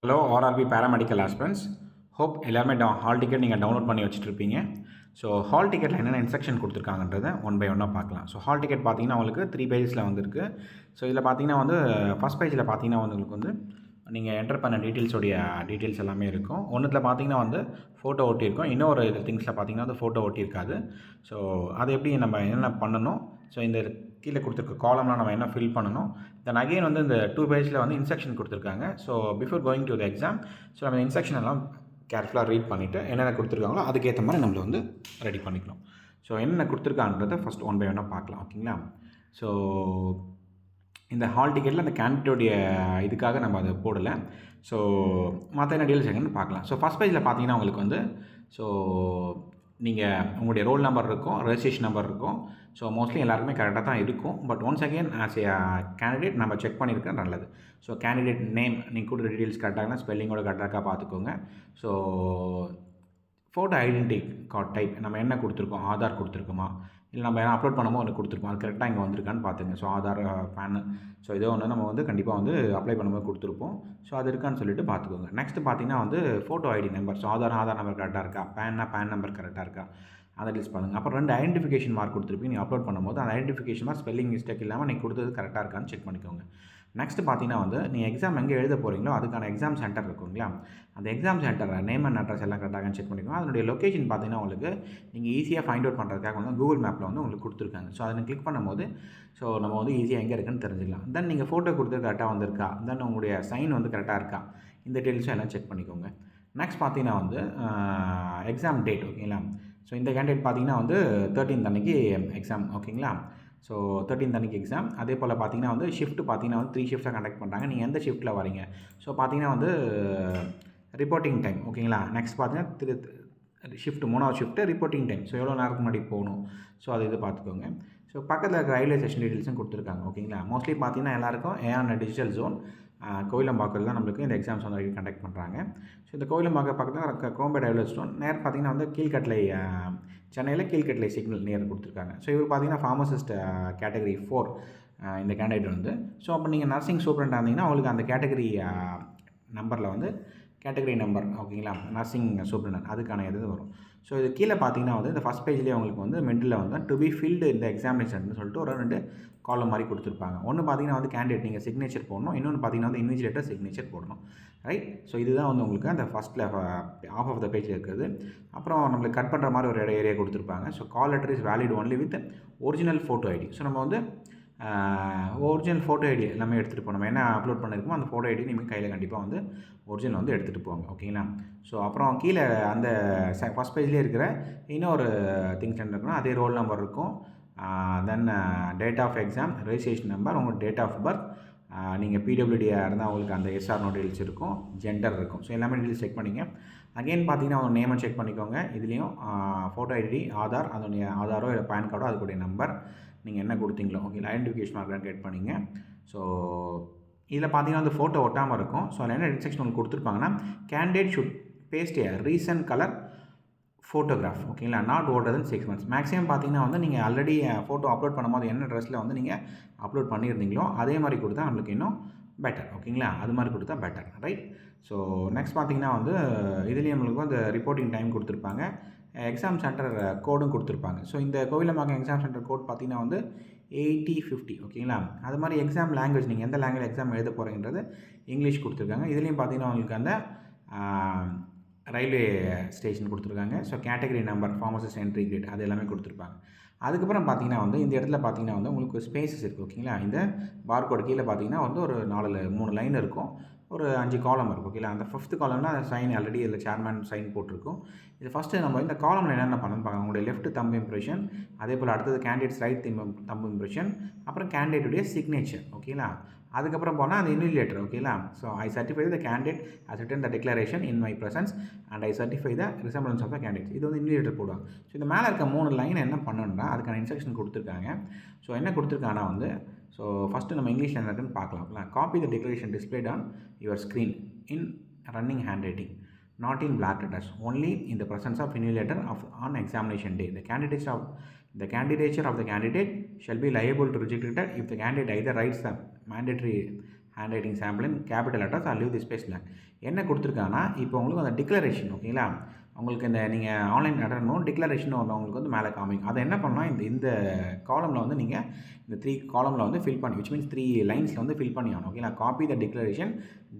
Hello RRB paramedical aspirants. Hope எல்லாருமே hall ticket நீங்கள் download பண்ணி வச்சுட்ருப்பீங்க. ஸோ ஹால் டிக்கெட்டில் என்னென்ன இன்ஸ்ட்ரக்ஷன் கொடுத்துருக்காங்கன்றதை ஒன் பை ஒன்னாக பார்க்கலாம். ஸோ ஹால் டிக்கெட் பார்த்தீங்கன்னா உங்களுக்கு 3 பேஜஸில் வந்துருக்கு. ஸோ இதில் பார்த்தீங்கன்னா வந்து ஃபஸ்ட் பேஜில் பார்த்தீங்கன்னா வந்து உங்களுக்கு வந்து நீங்கள் என்டர் பண்ண டீட்டெயில்ஸ் எல்லாமே இருக்கும். ஒன்றுத்தில் பார்த்தீங்கன்னா வந்து ஃபோட்டோ ஒட்டியிருக்கும், இன்னொரு இது திங்ஸில் பார்த்தீங்கன்னா வந்து ஃபோட்டோ ஒட்டியிருக்காது. ஸோ அதை எப்படி நம்ம என்னென்ன பண்ணணும், ஸோ இந்த கீழே கொடுத்துருக்க காலம்லாம் நம்ம என்ன ஃபில் பண்ணணும், தென் அகெயின் வந்து இந்த 2 பேஜில் வந்து இன்ஸ்ட்ரக்ஷன் கொடுத்துருக்காங்க. So before going to the exam, so நம்ம இன்ஸ்ட்ரக்ஷன் எல்லாம் கேர்ஃபுல்லாக ரீட் பண்ணிவிட்டு என்னென்ன கொடுத்துருக்காங்களோ அதுக்கேற்ற மாதிரி நம்மளை வந்து ரெடி பண்ணிக்கணும். ஸோ என்னென்ன கொடுத்துருக்கான்றதை ஃபஸ்ட் ஒன் பை ஒன்னாக பார்க்கலாம். ஓகேங்களா? ஸோ இந்த ஹால் டிக்கெட்டில் அந்த கேண்டிடேட்டுடைய இதுக்காக நம்ம அதை போடலை. ஸோ மற்ற என்ன டீல்ஸ் என்னன்னு பார்க்கலாம். ஸோ ஃபஸ்ட் பேஜில் பார்த்தீங்கன்னா உங்களுக்கு வந்து ஸோ நீங்கள் உங்களுடைய ரோல் நம்பர் இருக்கும், ரெஜிஸ்ட்ரேஷன் நம்பர் இருக்கும். ஸோ மோஸ்ட்லி எல்லாருக்குமே கரெக்டாக தான் இருக்கும். But once again as a candidate நம்ம செக் பண்ணியிருக்கேன் நல்லது. ஸோ கேண்டிடேட் நேம் நீங்கள் கொடுக்குற டீட்டெயில்ஸ் கரெக்டாக ஸ்பெல்லிங்கோட கரெக்டாக பார்த்துக்கோங்க. So photo identity card type நம்ம என்ன கொடுத்துருக்கோம், ஆதார் கொடுத்துருக்கோமா, இல்லை நம்ம என்ன அப்லோட் பண்ணும்போது ஒன்று கொடுத்துருக்கோம், அது கரெக்டாக இங்கே வந்திருக்கான்னு பார்த்துங்க. ஸோ ஆதார், பேனு, ஸோ இதோ ஒன்று நம்ம வந்து கண்டிப்பாக வந்து அப்ளை பண்ணும்போது கொடுத்துருப்போம். ஸோ அது இருக்கான்னு சொல்லிட்டு பார்த்துக்கோங்க. நெக்ஸ்ட்டு பார்த்தீங்கன்னா வந்து photo ID number, so Aadhaar number கரெக்டாக இருக்கா, பேன் நம்பர் கரெக்டாக இருக்கா, அதை லிஸ்ட் பண்ணுங்கள். அப்புறம் 2 ஐடென்டிஃபிகேஷன் மார்க் கொடுத்துருப்பீங்க நீங்கள் அப்லோட் பண்ணும்போது, அந்த ஐடென்டிஃபிகேஷன் மார்க் ஸ்பெல்லிங் மிஸ்டேக் இல்லாமல் நீங்கள் கொடுத்தது கரெக்டாக இருக்கான்னு செக் பண்ணிக்கோங்க. நெக்ஸ்ட் பார்த்தீங்கன்னா வந்து நீங்கள் எக்ஸாம் எங்கே எழுத போகிறீங்களோ அதுக்கான எக்ஸாம் சென்டர் இருக்குங்களா, அந்த exam centre name and address எல்லாம் கரெக்டாக செக் பண்ணிக்கோங்க. அதனுடைய லொக்கேஷன் பார்த்தீங்கன்னா உங்களுக்கு நீங்கள் ஈஸியாக ஃபைண்ட் அவுட் பண்ணுறதுக்காக வந்து கூகுள் மேப்பில் வந்து உங்களுக்கு கொடுத்துருக்காங்க. ஸோ அதை கிளிக் பண்ணும்போது ஸோ நம்ம வந்து ஈஸியாக எங்கே இருக்குன்னு தெரிஞ்சுக்கலாம். தென் நீங்கள் ஃபோட்டோ கொடுத்தது கரெக்டாக வந்திருக்கா, தென் உங்களுடைய சைன் வந்து கரெக்டாக இருக்கா, இந்த டீட்டெயில்ஸும் எல்லாம் செக் பண்ணிக்கோங்க. நெக்ஸ்ட் பார்த்தீங்கன்னா வந்து எக்ஸாம் டேட். ஓகேங்களா? ஸோ இந்த கேண்டிடேட் பார்த்தீங்கன்னா வந்து 13th அன்றைக்கி எக்ஸாம். ஓகேங்களா? ஸோ 13th அன்றைக்கி எக்ஸாம். அதே போல் பார்த்தீங்கன்னா வந்து ஷிஃப்ட் பார்த்தீங்கன்னா வந்து 3 ஷிஃப்ட்டாக கண்டக்ட் பண்ணுறாங்க. நீங்கள் எந்த ஷிஃப்ட்டில் வரீங்க, ஸோ பார்த்தீங்கன்னா வந்து ரிப்போர்ட்டிங் டைம். ஓகேங்களா? நெக்ஸ்ட் பார்த்தீங்கன்னா ஷிஃப்ட் 3வது ஷிஃப்ட்டு ரிப்போர்ட்டிங் டைம். ஸோ எவ்வளோ நேரத்துக்கு முன்னாடி போகணும், ஸோ அது இது பார்த்துக்கோங்க. ஸோ பக்கத்தில் இருக்கிற ரயில்வே ஸ்டேஷன் டீட்டெயில்ஸும் கொடுத்துருக்காங்க. ஓகேங்களா? மோஸ்ட்லி பார்த்தீங்கன்னா எல்லாருக்கும் ஏஆர் டிஜிட்டல் ஜோன் கோயிலம்பாக்கத்தில் தான் நம்மளுக்கு இந்த எக்ஸாம்ஸ் வந்து கண்டக்ட் பண்ணுறாங்க. ஸோ இந்த கோயிலம்பாக்கம் பக்கத்தில் கோம்பேடு ரயில்வே ஸ்டேஷன் நேர் பார்த்தீங்கன்னா வந்து கீழ்கட்டளை, சென்னையில் கீழ்கட்டளை சிக்னல் நியர் கொடுத்துருக்காங்க. ஸோ இவர் பார்த்தீங்கன்னா ஃபார்மசிஸ்ட் கேட்டகரி 4 இந்த கேண்டிடேட் வந்து. ஸோ அப்போ நீங்கள் நர்சிங் சூப்பரண்டாக இருந்தீங்கன்னா உங்களுக்கு அந்த கேட்டகரி நம்பரில் வந்து கேட்டகரி நம்பர், ஓகேங்களா, நர்சிங் சூப்பரண்ட் அதுக்கான இது வரும். ஸோ இது கீழே பார்த்தீங்கன்னா வந்து இந்த ஃபஸ்ட் பேஜ்லேயே உங்களுக்கு வந்து மென்டலில் வந்து டு பி ஃபில்டு இந்த எக்ஸாமினேஷன் சொல்லிட்டு ஒரு 2 காலம் மாதிரி கொடுத்துருப்பாங்க. ஒன்று பார்த்தீங்கன்னா வந்து கேண்டிடேட் நீங்கள் சிக்னேச்சர் போடணும், இன்னொன்று பார்த்தீங்கன்னா வந்து இன்விஜிலேட்டர் சிக்னேச்சர் போடணும். ரைட்? ஸோ இதுதான் வந்து உங்களுக்கு அந்த ஃபஸ்ட்டில் ஆஃப் ஆஃப் த பேஜ் இருக்குது. அப்புறம் நம்மளுக்கு கட் பண்ணுற மாதிரி ஒரு ஏரியா கொடுத்துருப்பாங்க. So call letter is valid only with original photo ID. So நம்ம வந்து ஒரிஜினல் ஃபோட்டோ ஐடி எல்லாமே எடுத்துகிட்டு போகணும். நம்ம என்ன அப்லோட் பண்ணியிருக்கோமோ அந்த ஃபோட்டோ ஐடி நீங்கள் கையில் கண்டிப்பாக வந்து ஒரிஜினல் வந்து எடுத்துகிட்டு போங்க. ஓகேங்களா? ஸோ அப்புறம் கீழே அந்த ஃபஸ்ட் பேஜ்லேயே இருக்கிற இன்னொரு திங்ஸ் என்ன இருக்குன்னா அதே ரோல் நம்பர் இருக்கும். Then date of exam, registration number, உங்கள் டேட் ஆஃப் பர்த், நீங்கள் பிடபிள்யூடியாக இருந்தால் உங்களுக்கு அந்த எஸ்ஆர் டீட்டெயில்ஸ் இருக்கும், ஜெண்டர் இருக்கும். ஸோ எல்லாமே டீட்டெயில்ஸ் செக் பண்ணிங்க. அகெயின் பார்த்தீங்கன்னா உங்கள் நேமை செக் பண்ணிக்கோங்க. இதுலேயும் ஃபோட்டோ ஐடி, ஆதார், அதனுடைய ஆதாரோ இல்லை பேன் கார்டோ அதுக்குடைய நம்பர் நீங்கள் என்ன கொடுத்தீங்களோ, ஓகே, ஐடென்டிஃபிகேஷன் மார்க் கிரியேட் பண்ணிங்க. ஸோ இதில் பார்த்தீங்கன்னா வந்து ஃபோட்டோ ஒட்டாமல் இருக்கும். ஸோ அதில் என்ன இன்ஸ்ட்ரக்ஷன் உங்களுக்கு கொடுத்துருப்பாங்கன்னா candidate should paste a recent colour photograph. ஓகேங்களா? Not older than 6 months. Maximum பார்த்தீங்கன்னா வந்து நீங்கள் ஆல்ரெடி ஃபோட்டோ அப்லோட் பண்ணும்போது என்ன ட்ரெஸ்ஸில் வந்து நீங்கள் அப்லோட் பண்ணியிருந்தீங்களோ அதே மாதிரி கொடுத்தா நம்மளுக்கு இன்னும் பெட்டர். ஓகேங்களா? அது மாதிரி கொடுத்தா பெட்டர். ரைட்? ஸோ நெக்ஸ்ட் பார்த்தீங்கன்னா வந்து இதுலேயும் நம்மளுக்கு வந்து ரிப்போர்ட்டிங் டைம் கொடுத்துருப்பாங்க, எக்ஸாம் சென்டர் கோடும் கொடுத்துருப்பாங்க. ஸோ இந்த கோவிலம்பாக்கம் எக்ஸாம் சென்டர் கோட் பார்த்தீங்கன்னா வந்து 8050. ஓகேங்களா? அது மாதிரி எக்ஸாம் லாங்குவேஜ் நீங்கள் எந்த லாங்குவேஜ் எக்ஸாம் எழுத போகிறீங்கிறது இங்கிலீஷ் கொடுத்துருக்காங்க. இதுலேயும் பார்த்தீங்கன்னா உங்களுக்கு அந்த ரயில்வே ஸ்டேஷன் கொடுத்துருக்காங்க. So category number, pharmacist entry grade அது எல்லாமே கொடுத்துருப்பாங்க. அதுக்கப்புறம் பார்த்தீங்கன்னா வந்து இந்த இடத்துல பார்த்தீங்கன்னா வந்து உங்களுக்கு ஸ்பேசஸ் இருக்குது. ஓகேங்களா? இந்த பார்கோட் கீழே பார்த்தீங்கன்னா வந்து ஒரு 3 லைன் இருக்கும், ஒரு 5 காலம் இருக்கும். ஓகேங்களா? அந்த 5th காலம்னா சைன் ஆல்ரெடி இதில் சேர்மேன் சைன் போட்டிருக்கும். இது ஃபஸ்ட்டு நம்ம இந்த காலமில் என்னென்ன பண்ணணும்னு பார்க்கலாம். உங்களுடைய லெஃப்ட் தம்ப் இம்ப்ரெஷன், அதே போல் அடுத்தது கேண்டிடேட்ஸ் ரைட் தம்ப் இம்ப்ரெஷன், அப்புறம் கேண்டிடேட்டுடைய சிக்னேச்சர். ஓகேங்களா? அதுக்கப்புறம் போனால் அந்த இன்விஜிலேட்டர். ஓகேங்களா? So I certify the candidate has written the declaration in my presence and I certify the resemblance of the candidate. இது வந்து இன்விஜிலேட்டர் போடுவாங்க. ஸோ இந்த மேலே இருக்க 3 லைன் என்ன பண்ணணும்னா அதுக்கான இன்ஸ்ட்ரக்ஷன் கொடுத்துருக்காங்க. ஸோ என்ன கொடுத்துருக்காங்கன்னா வந்து ஸோ ஃபஸ்ட்டு நம்ம இங்கிலீஷில் என்ன இருக்குன்னு பார்க்கலாம். Copy the declaration displayed on your screen in running hand writing, not in black letters, only in the presence of invigilator on examination day. The candidature of the candidate shall be liable to reject it if the candidate either writes the mandatory hand writing sample in capital letters R leave the space blank. என்ன கொடுத்துருக்காங்கன்னா இப்போ உங்களுக்கு அந்த declaration ஓகேங்களா, உங்களுக்கு இந்த நீங்கள் online அட்டர்னும் declaration உங்களுக்கு வந்து மேலே காமிக்கும். அதை என்ன பண்ணால் இந்த காலமில் வந்து நீங்கள் இந்த 3 காலமில் வந்து ஃபில் பண்ணி, விச் மீன்ஸ் 3 லைன்ஸில் வந்து ஃபில் பண்ணி ஆகணும் ஓகேங்களா. Copy the declaration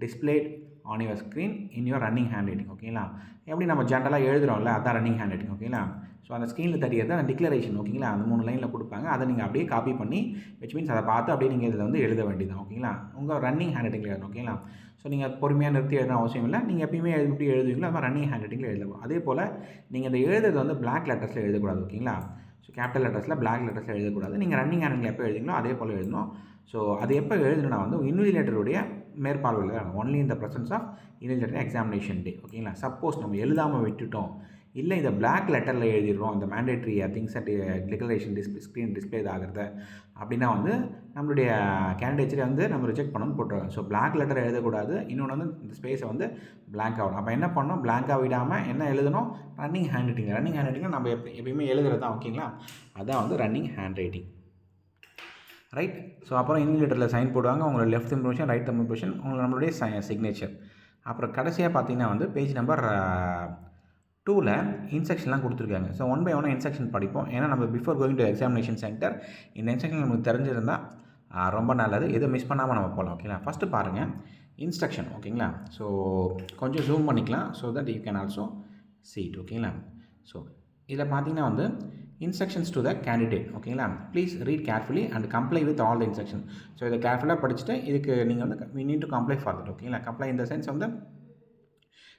displayed on your screen in your running hand writing ஓகேங்களா. எப்படி நம்ம ஜென்ரலாக எழுதுகிறோம்ல அதான் ரன்னிங் ஹேண்ட் ரைட்டிங் ஓகேங்களா. ஸோ அந்த ஸ்க்ரீனில் தெரியாது அந்த டிக்ளரேஷன் ஓகேங்களா, அந்த 3 லைனில் கொடுப்பாங்க. அதை நீங்கள் அப்படியே காப்பி பண்ணி விச் மீன்ஸ் அதை பார்த்து அப்படியே நீங்கள் இதில் வந்து எழுத வேண்டியதான் ஓகேங்களா. உங்கள் ரன்னிங் ஹேண்ட் ரைட்டிங்கில் எழுதணும் ஓகேங்களா. ஸோ நீங்கள் பொறுமையாக நிறுத்தி எழுதணும் அவசியம் இல்லை. நீங்கள் எப்பயுமே எப்படி எழுதுவீங்களோ அது மாதிரி ரன்னிங் ஹேண்ட் ரைட்டிங்கில் எழுதணும். அதே போல் நீங்கள் இந்த எழுதுறது வந்து பிளாக் லெட்டர்ஸில் எழுதக்கூடாது ஓகேங்களா. ஸோ கேபிட்டல் லெட்டர்ஸில் பிளாக் லெட்டர்ஸில் எழுதக்கூடாது. நீங்கள் ரன்னிங் ஹேண்ட் ரைட்டிங்கில் எப்போ எழுதுங்களோ அதே போல் எழுதணும். ஸோ அது எப்போ எழுதணும்னா வந்து இன்விஜிலேட்டருடைய மேற்பார்வையில் தான், only in the presence of invigilator examination day ஓகேங்களா. சப்போஸ் நம்ம எழுதாமல் விட்டுட்டோம், இல்லை இந்த பிளாக் லெட்டரில் எழுதிடுறோம் இந்த mandatory things at declaration screen display ஆகிறது அப்படின்னா வந்து நம்மளுடைய கேண்டிடேட்ஸை வந்து நம்ம ரிஜெக்ட் பண்ணணும்னு போட்டுருவாங்க. ஸோ பிளாக் லெட்டர் எழுதக்கூடாது. இன்னொன்று வந்து இந்த ஸ்பேஸை வந்து பிளாங்க் ஆகணும். அப்போ என்ன பண்ணணும், பிளாங்காக விடாமல் என்ன எழுதணும், running hand writing. Running hand writing நம்ம எப்பயுமே எழுதுறது தான் ஓகேங்களா. அதான் வந்து running hand writing right. So அப்புறம் இன்விஜிலேட்டரில் சைன் போடுவாங்க, உங்களோட லெஃப்ட் தம் இம்ப்ரெஷன் ரைட் தம் இம்ப்ரெஷன், உங்களை நம்மளுடைய சிக்னேச்சர். அப்புறம் கடைசியாக பார்த்தீங்கன்னா வந்து பேஜ் நம்பர் 2ல் இன்ஸ்ட்ரக்ஷன்லாம் கொடுத்துருக்காங்க. ஸோ 1 by 1 இன்ஸ்ட்ரக்ஷன் படிப்போம். ஏன்னா நம்ம before going to examination centre இந்த இன்ஸ்ட்ரக்ஷன் நமக்கு தெரிஞ்சிருந்தால் ரொம்ப நல்லது. எதுவும் மிஸ் பண்ணாமல் நம்ம போகலாம் ஓகேங்களா. ஃபஸ்ட்டு பாருங்கள் இன்ஸ்ட்ரக்ஷன் ஓகேங்களா. ஸோ கொஞ்சம் ஜூம் பண்ணிக்கலாம் so that you can also see it ஓகேங்களா. ஸோ இதில் பார்த்தீங்கன்னா வந்து இன்ஸ்ட்ரக்ஷன்ஸ் டு த கேண்டிடேட் ஓகேங்களா. Please read carefully and comply with all the instruction. So இதை கேர்ஃபுல்லாக படிச்சுட்டு இதுக்கு நீங்கள் வந்து we need to comply for that ஓகேங்களா. கம்ப்ளை இந்த சென்ஸ் வந்து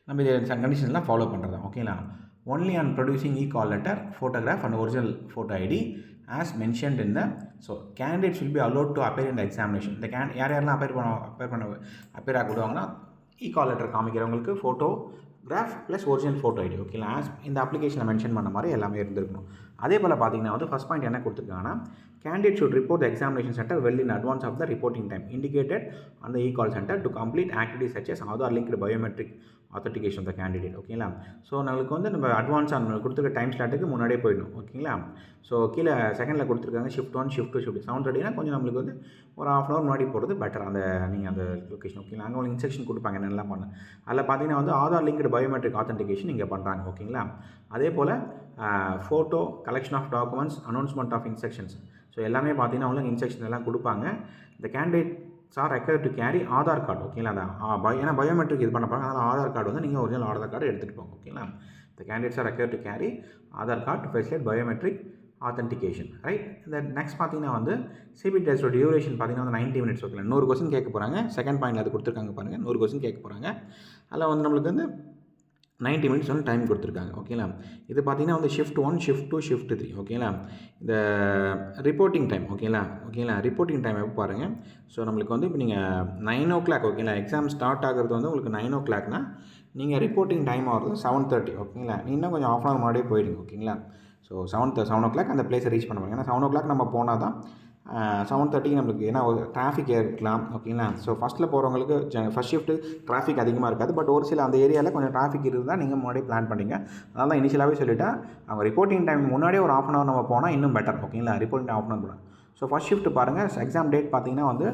நம்ம இது கண்டிஷன்ஸ்லாம் ஃபாலோ பண்ணுறது ஓகேங்களா. Only on producing call letter photograph and original photo ID as mentioned in the so candidates will be allowed to appear in the examination. இந்த யாரெல்லாம் அப்பேர் ஆக விடுவாங்கன்னா கால் லெட்டர் காமிக்கிறவங்களுக்கு photograph plus original photo ID ஓகேங்களா. As இந்த அப்ளிகேஷனில் mention பண்ண மாதிரி எல்லாமே இருந்திருக்கணும். அதே போல் பார்த்தீங்கன்னா வந்து ஃபஸ்ட் பாயிண்ட் என்ன கொடுத்துருக்காங்கன்னா candidate should report the examination center well in advance of the reporting time indicated on the e-call center to complete activities such as Aadhaar linked biometric authentication of the candidate ஓகேங்களா. So நம்மளுக்கு வந்து நம்ம அட்வான்ஸாக நம்ம கொடுத்துருக்க time ஸ்லாட்டுக்கு முன்னாடியே போயிடணும் ஓகேங்களா. ஸோ கீழே செகண்டில் கொடுத்துருக்காங்க ஷிஃப்ட் 1 ஷிஃப்ட் 2 ஷிஃப்ட் 7:30னா கொஞ்சம் நம்மளுக்கு வந்து ஒரு ½ hour முன்னாடி போகிறது பெட்டர். அந்த நீங்கள் அந்த லொக்கேஷன் ஓகேங்களா. அங்கே உங்களுக்கு இன்ஸ்ட்ரக்ஷன் கொடுப்பாங்க என்னெல்லாம் பண்ண. அதில் பார்த்தீங்கன்னா வந்து ஆதார் லிங்க்டு பயோமெட்ரிக் ஆத்தென்டிகேஷன் இங்கே பண்ணுறாங்க ஓகேங்களா. அதே போல் photo collection of documents announcement of instructions. So எல்லாமே பார்த்தீங்கன்னா உங்களுக்கு இன்ஸ்ட்ரக்ஷன் எல்லாம் கொடுப்பாங்க. இந்த candidates are required to carry Aadhaar card ஓகேங்களா. அதான் ஏன்னா பயோமெட்ரிக் இது பண்ண போகிறாங்க, அதனால் ஆதார் கார்டு வந்து நீங்கள் ஒரிஜினல் ஆதார் கார்டு எடுத்துகிட்டு போங்க ஓகேங்களா. இந்த candidates are required to carry Aadhaar card to facilitate biometric authentication right. இந்த நெக்ஸ்ட் பார்த்தீங்கன்னா வந்து சிபிடி டெஸ்ட்டோட டியூரேஷன் பார்த்தீங்கன்னா வந்து 90 minutes ஓகேங்களா. 100 கொஸ்டின் கேட்க போகிறாங்க. செகண்ட் பாயிண்ட் அது கொடுத்துருக்காங்க பாருங்கள், 100 கொஸ்டின் கேட்க போகிறாங்க. அதில் வந்து நம்மளுக்கு வந்து 90 minutes வந்து டைம் கொடுத்துருக்காங்க ஓகேங்களா. இது பார்த்தீங்கன்னா வந்து ஷிஃப்ட் 1 ஷிஃப்ட் 2 ஷிஃப்ட் 3 ஓகேங்களா. இந்த ரிப்போர்ட்டிங் டைம் ஓகேங்களா ரிப்போர்ட்டிங் டைம் எப்போ பாருங்கள். ஸோ நம்மளுக்கு வந்து இப்போ நீங்கள் 9 o'clock ஓகேங்களா. எக்ஸாம் ஸ்டார்ட் ஆகிறது வந்து உங்களுக்கு 9 o'clockனா நீங்கள் ரிப்போர்ட்டிங் டைம் ஆகிறது 7:30 ஓகேங்களா. நீ இன்னும் கொஞ்சம் ½ hour முன்னாடியே போயிடுங்க ஓகேங்களா. ஸோ 7 o'clock அந்த பிளேஸை ரீச் பண்ண போகிறீங்க. ஏன்னா 7 o'clock நம்ம போனால் தான் 7:30 நம்மளுக்கு ஏன்னா டிராஃபிக் இருக்கலாம் ஓகேங்களா. ஸோ ஃபஸ்ட்டில் போகிறவங்களுக்கு ஃபஸ்ட் ஷிஃப்ட்டு டிராஃபிக் அதிகமாக இருக்காது. பட் ஒரு சில அந்த ஏரியாவில் கொஞ்சம் டிராஃபிக் இருந்தால் நீங்கள் முன்னாடியே பிளான் பண்ணிங்க. அதனால தான் இனிஷியலாகவே சொல்லிவிட்டேன், அவங்க ரிப்போர்ட்டிங் டைம் முன்னாடியே ஒரு ½ hour நம்ம போனால் இன்னும் பெட்டர் ஓகேங்களா. ரிப்போர்ட்டிங் ½ hour போனால். ஸோ ஃபஸ்ட் ஷிஃப்ட் பாருங்கள். எக்ஸாம் டேட் பார்த்தீங்கன்னா வந்து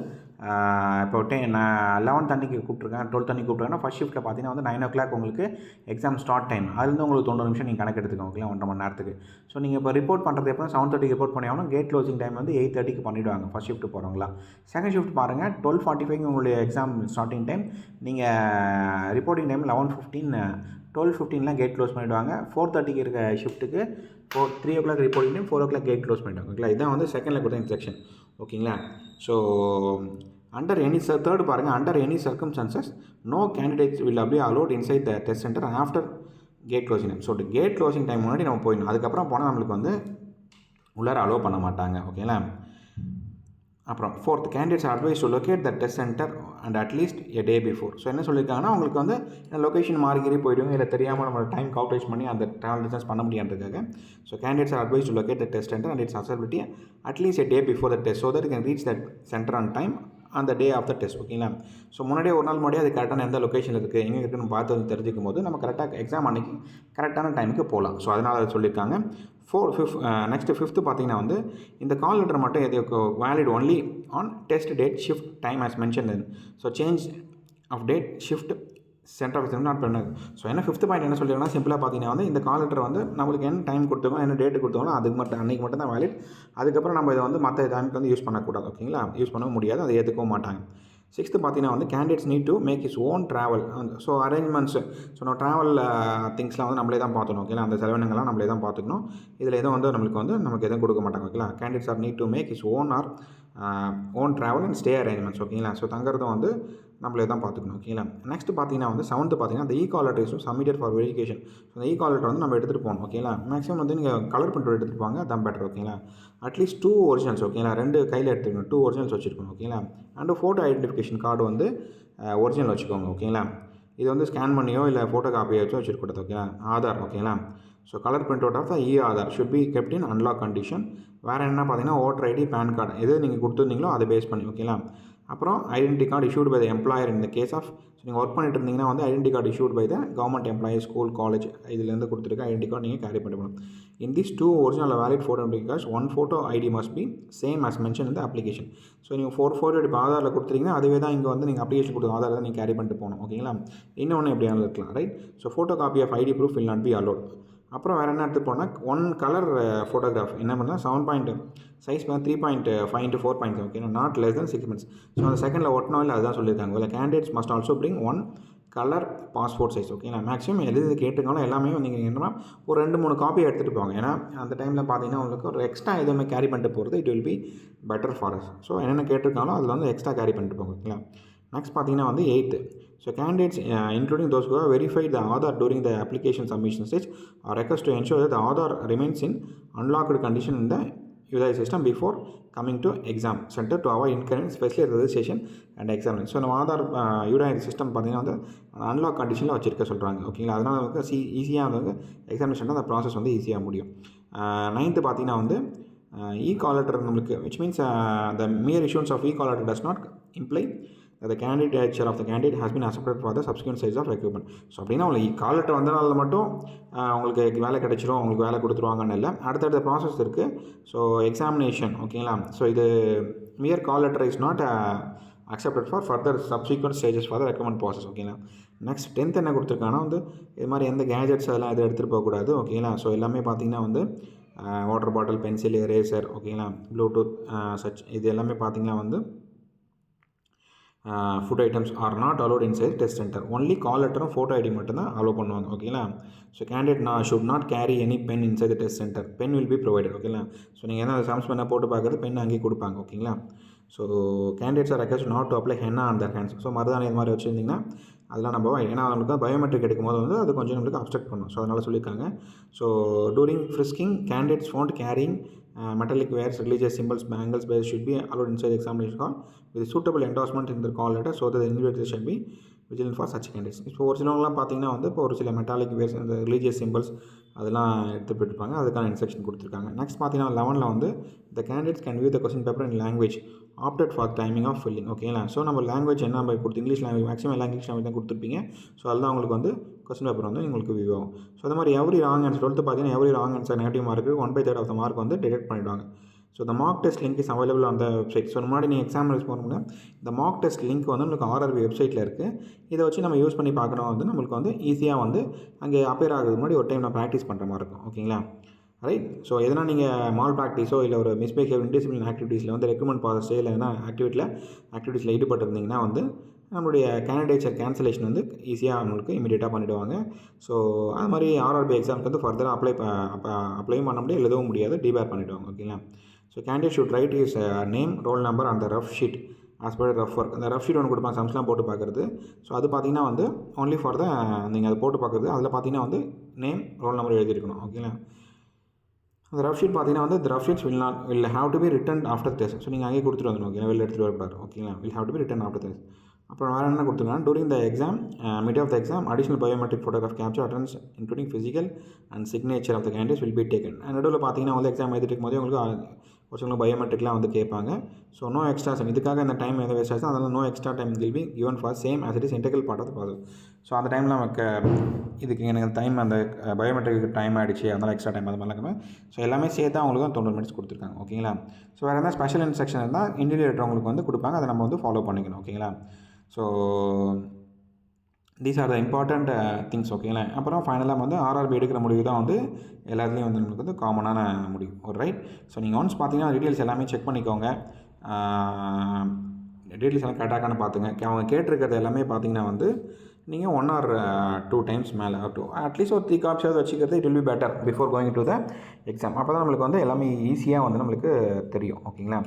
இப்போ 11 அன்றைக்கி கூப்பிட்ருக்கேன், 12 அன்றைக்கி கூப்பிட்ருக்கேன்னா ஃபஸ்ட் ஷிஃப்ட்டில் பார்த்தீங்கன்னா வந்து 9 o'clock உங்களுக்கு எக்ஸாம் ஸ்டார்ட் டைம். அதுலேருந்து உங்களுக்கு 90 நிமிஷம் நீங்கள் கணக்கு எடுத்துக்கோங்க ஓகேங்களா, 1.5 மணி நேரத்துக்கு. ஸோ நீங்கள் இப்போ ரிப்போர்ட் பண்ணுறது எப்போ 7:30 ரிப்போர்ட் பண்ணி ஆகணும். கேட் க்ளோசிங் டைம் வந்து 8:30 பண்ணிவிடுவாங்க ஃபஸ்ட் ஷிஃப்ட் போகிறவங்களா. செகண்ட் ஷிஃப்ட் பாருங்கள் 12:45 உங்களுடைய எக்ஸாம் ஸ்டார்டிங் டைம். நீங்கள் ரிப்போர்ட்டிங் டைம் 11:15 12:15 கேட் க்ளோஸ் பண்ணிவிடுவாங்க. 4:30 இருக்க ஷிஃப்ட்டுக்கு 3 o'clock reporting time, 4 o'clock gate close பண்ணிவிடுவாங்க ஓகேங்களா. இதுதான் வந்து செகண்டில் கொடுத்த இன்ஸ்ட்ரக்ஷன் ஓகேங்களா. ஸோ அண்டர் எனி தேர்டு பாருங்கள், under any circumstances no candidates will be allowed inside the test centre after gate closing time. So gate closing time முன்னாடி நம்ம போயிடணும். அதுக்கப்புறம் போனால் நம்மளுக்கு வந்து உள்ளார அலோவ் பண்ண மாட்டாங்க ஓகேங்களா. அப்புறம் fourth, candidates advice to locate the test centre and at least a day before. So என்ன சொல்லியிருக்காங்கன்னா உங்களுக்கு வந்து லொக்கேஷன் மாறி போயிடுவோம், இல்லை தெரியாமல் நம்ம டைம் கால்குலேட் பண்ணி அந்த ட்ராவல் டிஸ்டன்ஸ் பண்ண முடியாதுக்காக. So candidates are advise to locate the test centre and its accessibility at least a day before the test so that can reach that centre on time அந்த டே ஆஃப் த டெஸ்ட் ஓகேங்களா. So முன்னாடியே ஒரு நாள் முன்னாடியே அது கரெக்டான எந்த லொக்கேஷனில் இருக்குது எங்கே இருக்குன்னு பார்த்து வந்து தெரிஞ்சுக்கும் போது நம்ம கரெக்டாக எக்ஸாம் அன்றைக்கி கரெக்டான டைமுக்கு போகலாம். ஸோ அதனால் அதை சொல்லியிருக்காங்க. நெக்ஸ்ட்டு ஃபிஃப்த்து பார்த்தீங்கன்னா வந்து இந்த கால் லெட்டர் மட்டும் எதுக்கு valid only on test date shift time as mention then. So change of date shift centre of not பண்ணது. ஸோ என்ன ஃபிஃப்த் பாயிண்ட் என்ன சொல்லியிருக்கோன்னா சிம்பிளாக பார்த்தீங்கன்னா வந்து இந்த கால் லெட்டர் வந்து நம்மளுக்கு என்ன டைம் கொடுத்தோமோ என்ன டேட்டு கொடுத்தோமோ அதுக்கு மட்டும் அன்றைக்கி மட்டும் தான் வேலிட். அதுக்கப்புறம் நம்ம இதை வந்து மற்ற டைமுக்கு வந்து யூஸ் பண்ணக்கூடாது. ஓகேங்களா, யூஸ் பண்ண முடியாது, அதை ஏற்றுக்கவும் மாட்டாங்க. சிக்ஸ்த்து பார்த்தீங்கன்னா வந்து candidates need to make is own travel. So arrangements, so நம்ம ட்ராவல் திங்ஸ்லாம் வந்து நம்மளே தான் பார்த்துக்கணும். ஓகேங்களா, அந்த செலவினங்கள்லாம் நம்மளே தான் பார்த்துக்கணும். இதில் எதுவும் வந்து நமக்கு எதுவும் கொடுக்க மாட்டாங்க. ஓகேங்களா, candidates are need to make is own travel and stay arrangements. ஓகேங்களா, ஸோ தங்குறதும் வந்து நம்மளே தான் பார்த்துக்கணும். ஓகேங்களா, நெக்ஸ்ட் பார்த்தீங்கன்னா வந்து செவன்த்து பார்த்தீங்கன்னா இந்த கால் letter is submitted for verification. So இந்த கால் லெட்டர் வந்து நம்ம எடுத்துகிட்டு போகணும். ஓகேங்களா, மேக்ஸிமம் வந்து நீங்கள் கலர் பிரிண்ட் எடுத்துகிட்டு போங்க, அதான் பெட்டர். ஓகேங்களா, அட்லீஸ்ட் 2 ஒரிஜினல்ஸ். ஓகேங்களா, 2 கையில் எடுத்துக்கணும், 2 ஒரிஜினல்ஸ் வச்சுருக்கணும். ஓகேங்களா, அண்டு ஃபோட்டோ ஐடென்டிஃபிகேஷன் கார்டு வந்து ஒரிஜினல் வச்சுக்கோங்க. ஓகேங்களா, இது வந்து ஸ்கேன் பண்ணியோ இல்லை ஃபோட்டோ காப்பியோ வச்சோ வச்சுருக்கூடாது. ஓகேங்களா, ஆதார். ஓகேங்களா, so colour print out of the Aadhaar should be kept in unlock condition. வேறு என்ன பார்த்தீங்கன்னா ஓட்டர் ஐடி, பேன் கார்டு எது நீங்கள் கொடுத்துருந்தீங்களோ அதை பேஸ் பண்ணி. ஓகேங்களா, அப்புறம் identity card issued by the employer. இந்த கேஸ் ஆஃப் நீங்கள் ஒர்க் பண்ணிட்டு இருந்தீங்கன்னா வந்து identity card issued by the government employee, school, college இதுலேருந்து கொடுத்துருக்க ஐடென்டி கார்டு நீங்கள் கேரி பண்ணி போகணும். In this 2 original valid photo identity cards 1 photo ID must be same as mention இந்த அப்ளிகேஷன். ஸோ நீங்கள் 4 ஃபோட்டோ இப்போ ஆதாரில் கொடுத்துருக்கீங்கன்னா அதுவே தான் இங்கே வந்து நீங்கள் அப்ளிகேஷன் கொடுத்த ஆதார் தான் நீங்கள் கேரி பண்ணிட்டு போகணும். ஓகேங்களா, இன்னொன்று எப்படியாலும் இருக்கலாம். Right, so photo copy of ID proof will not be allowed. அப்புறம் வேறு என்ன எடுத்து போனால் 1 கலர் ஃபோட்டோகிராஃப் என்ன பண்ணால் 7 சைஸ் 3.5 into 4. ஓகேங்களா, not less than 6 months. So அந்த செகண்டில் ஒட்டணும் இல்லை அதுதான் சொல்லியிருக்காங்க. இல்லை candidates must also bring 1 colour passport size. ஓகேங்களா, மேக்ஸிமம் எழுதி கேட்டுக்காலும் எல்லாமே நீங்கள் என்னன்னா ஒரு 2-3 காப்பி எடுத்துகிட்டு போங்க. ஏன்னா அந்த டைமில் பார்த்தீங்கன்னா உங்களுக்கு ஒரு எக்ஸ்ட்ரா எதுவுமே கேரி பண்ணிட்டு போகிறது it will be better for us. So என்னென்ன கேட்டிருக்காங்களோ அதில் வந்து எக்ஸ்ட்ரா கேரி பண்ணிட்டு போங்க. ஓகேங்களா, நெக்ஸ்ட் பார்த்தீங்கன்னா வந்து 8th. So candidates including those who have verified the Aadhaar during the application submission stage are requested to ensure that the Aadhaar remains in unlocked condition in the UDAI system before coming to exam center to avoid inconvenience, especially registration and examination. So நம்ம Aadhaar UDAI system பார்த்தீங்கன்னா வந்து unlock கண்டிஷனில் வச்சுருக்க சொல்கிறாங்க. ஓகேங்களா, அதனால் வந்து ஈஸியாக வந்து எக்ஸாமினேஷன் அந்த ப்ராசஸ் வந்து ஈஸியாக முடியும். 9th பார்த்தீங்கன்னா வந்து கால் லெட்டர் நம்மளுக்கு which means the mere issuance of call letter does not imply the candidature of the candidate has been accepted for the subsequent stage of recruitment. So அப்படின்னா உங்களுக்கு call letter வந்தனால மட்டும் உங்களுக்கு வேலை கிடைச்சிரும், உங்களுக்கு வேலை கொடுத்துருவாங்கன்னு இல்லை, அடுத்தடுத்த ப்ராசஸ் இருக்குது. So examination. ஓகேங்களா, ஸோ இது mere call letter is not accepted for further subsequent stages for the recommend process. ஓகேங்களா, நெக்ஸ்ட் 10th என்ன கொடுத்துருக்காங்கன்னா வந்து இது மாதிரி எந்த கேஜெட்ஸ் அதெல்லாம் எதுவும் எடுத்துகிட்டு போகக்கூடாது. ஓகேங்களா, ஸோ எல்லாமே பார்த்தீங்கன்னா வந்து வாட்டர் பாட்டில், பென்சில், எரேசர், ஓகேங்களா, ப்ளூடூத் சச் இது எல்லாமே பார்த்தீங்கன்னா வந்து food items are not allowed inside test centre. Only call லெட்டரும் ஃபோட்டோ ஐடி மட்டும் தான் அலோவ் பண்ணுவாங்க. ஓகேங்களா, so candidate should not carry any pen inside the test centre. Pen will be provided. ஓகேங்களா, ஸோ நீங்கள் என்ன சாம்ஸ் பெண்ணை போட்டு பார்க்குறது பென் அங்கேயே கொடுப்பாங்க. ஓகேங்களா, so candidates are request not to apply henna on their hands. So மருதாணி இது மாதிரி வச்சுருந்தீங்கன்னா அதெல்லாம் நம்ம ஏன்னா நம்மளுக்கு பயோமெட்ரிக் எடுக்கும்போது வந்து அது கொஞ்சம் நம்மளுக்கு அப்செக்ட் பண்ணும். ஸோ அதனால் சொல்லியிருக்காங்க. So during frisking candidates found carrying metallic wares, religious symbols, bangles, beads should be allowed inside the examination hall with suitable endorsement in the call letter so that the individual should be vigilant for such candidates. இப்போ ஒரு சிலவங்களாம் பார்த்தீங்கன்னா வந்து இப்போ ஒரு சில metallic verse இந்த religious symbols அதெல்லாம் எடுத்து போயிருப்பாங்க, அதுக்கான இன்ஸ்ட்ரக்ஷன் கொடுத்துருக்காங்க. நெக்ஸ்ட் பார்த்தீங்கன்னா 11ல் வந்து the candidates can view the question paper in language opted for timing of filling. ஓகேங்களா, ஸோ நம்ம லாங்குவேஜ் என்ன நம்ம கொடுத்து இங்கிலீஷ் லாங்குவேஜ் மேக்ஸிமம் எல்லாம் இங்கிலீஷ் லாங்குவேஜ் தான் கொடுத்துருப்பீங்க. ஸோ அதுதான் உங்களுக்கு வந்து கொஸ்டின் பேப்பர் வந்து உங்களுக்கு வியூ ஆகும். ஸோ அது மாதிரி எவ்ரி ராங் ஆன்சர் 12th பார்த்தீங்கன்னா every wrong answer negative mark 1/3 of the mark வந்து டிடெக்ட் பண்ணிவிடுவாங்க. ஸோ இந்த mark test link is available on the website. So முன்னாடி நீங்கள் எக்ஸாம் போகணும்னா இந்த மார்க் டெஸ்ட் லிங்க் வந்து உங்களுக்கு RRB வெப்சைட்டில் இருக்குது. இதை வச்சு நம்ம யூஸ் பண்ணி பார்க்கணும் வந்து நம்மளுக்கு வந்து ஈஸியாக வந்து அங்கே அப்பியர் ஆகிறதுக்கு முன்னாடி ஒரு டைம் நான் ப்ராக்டிஸ் பண்ணுற மாதிரி இருக்கும். ஓகேங்களா, ரைட். ஸோ எதனா நீங்கள் மால் ப்ராக்டிஸோ இல்லை ஒரு மிஸ்பிஹேவ் இன்டிசிப்ளின் ஆக்டிவிட்டீஸில் வந்து ரெக்கமெண்ட் ப்ராசஸோ இல்லை எதனா ஆக்டிவிட்டீஸில் ஈடுபட்டிருந்தீங்கன்னா வந்து நம்மளுடைய கேண்டிடேச்சர் கேன்சலேஷன் வந்து ஈஸியாக நம்மளுக்கு இமீடியட்டாக பண்ணிவிடுவாங்க. ஸோ அது மாதிரி RRB எக்ஸாமுக்கு வந்து ஃபர்தராக அப்ளையும் பண்ண முடியாது, எழுதவும் முடியாது, டிபேர் பண்ணிவிடுவாங்க. ஓகேங்களா, so candidate should write is name, roll number அந்த rough sheet as per rough work. அந்த ரஃப் ஷீட் ஒன்று கொடுப்பாங்க சம்ஸ்லாம் போட்டு பார்க்குறது. ஸோ அது பார்த்தீங்கன்னா வந்து ஒன்லி ஃபார் த நீங்கள் அதை போட்டு பார்க்குறது. அதில் பார்த்தீங்கன்னா வந்து நேம், ரோல் நம்பர் எழுதியிருக்கணும். ஓகேங்களா, அந்த ரஃப் ஷீட் பார்த்தீங்கன்னா வந்து rough sheets will have to be written after test. So நீங்கள் அங்கேயே கொடுத்துட்டு வந்துடும். ஓகேங்களா, வெளில எடுத்துகிட்டு வரக்கூடாது. ஓகேங்களா, will have to be written after test. அப்புறம் வேறு என்ன கொடுத்துருக்காங்க, during the exam mid of the exam additional biometric photograph capture attendance including physical and signature of the candidates will be taken. நடுவில் பார்த்தீங்கன்னா வந்து எக்ஸாம் எழுதிட்டு இருக்கும்போது உங்களுக்கு ஒரு சிலவங்க பயோமெட்ரிக்லாம் வந்து கேட்பாங்க. ஸோ நோ எக்ஸ்ட்ரா டைம், இதுக்காக இந்த டைம் எதாவது வேஸ்ட் ஆச்சு, அதனால் no extra time will be given for same as it is integral part of the process. So அந்த டைமில் நமக்கு இதுக்கு எனக்கு டைம் அந்த பயோமெட்ரிக்கு டைம் ஆகிடுச்சு, அதனால் எக்ஸ்ட்ரா டைம் அது மாதிரிலாம். ஸோ எல்லாமே சேர்த்து அவங்களுக்கு 90 மினிட்ஸ் கொடுத்துருக்காங்க. ஓகேங்களா. ஸோ வேறு எதாவது ஸ்பெஷல் இன்ஸ்ட்ரக்ஷன் இருந்தால் இன்டிவிஜுவல் அவங்களுக்கு வந்து கொடுப்பாங்க, அதை நம்ம வந்து ஃபாலோ பண்ணிக்கணும். ஓகேங்களா. So these are the important things. ஓகேங்களா. அப்புறம் ஃபைனலாக வந்து ஆர்ஆர்பி எடுக்கிற முடிவு தான் வந்து எல்லாத்துலேயும் வந்து நம்மளுக்கு வந்து காமனான முடிவு. ஒரு ரைட். ஸோ நீங்கள் ஒன்ஸ் பார்த்தீங்கன்னா டீட்டெயில்ஸ் எல்லாமே செக் பண்ணிக்கோங்க. டீட்டெயில்ஸ் எல்லாம் கரெக்டாகான்னு பார்த்துங்க. அவங்க கேட்டிருக்கிறது எல்லாமே பார்த்தீங்கன்னா வந்து நீங்கள் 1 or 2 டைம்ஸ் மேலே அட்லீஸ்ட் ஒரு 3 காப்பிஸாவது வச்சுக்கிறது it will be better before going to the exam. அப்போ தான் நம்மளுக்கு வந்து எல்லாமே ஈஸியாக வந்து நம்மளுக்கு தெரியும். ஓகேங்களா.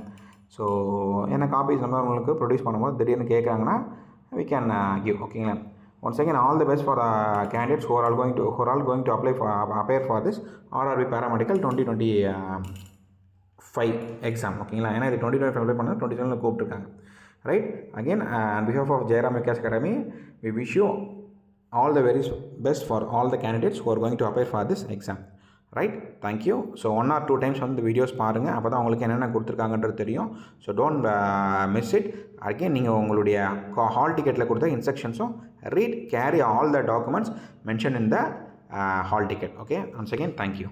ஸோ என்ன காப்பீஸ் நம்ம உங்களுக்கு ப்ரொடியூஸ் பண்ணும்போது திடீர்னு கேட்குறாங்கன்னா we can give. ஓகேங்களா. Once again, all the best for the candidates who are all going to appear for this RRB Paramedical 2025 exam. ஓகேங்களா. ஏன்னா இது 2025 அப்ளை பண்ணால் 2027 கூப்பிட்டுருக்காங்க. Right. Again on behalf of Jairam Vikas Academy, we wish you all the very best for all the candidates who are going to appear for this exam. Right. Thank you. So 1 or 2 times வந்து videos பாருங்கள், அப்போ தான் உங்களுக்கு என்னென்ன கொடுத்துருக்காங்கன்றது தெரியும். So don't miss it. Again நீங்கள் உங்களுடைய ஹால் டிக்கெட்டில் கொடுத்த இன்ஸ்ட்ரக்ஷன்ஸும் read, carry all the documents mention in the hall ticket. Okay. Once again thank you.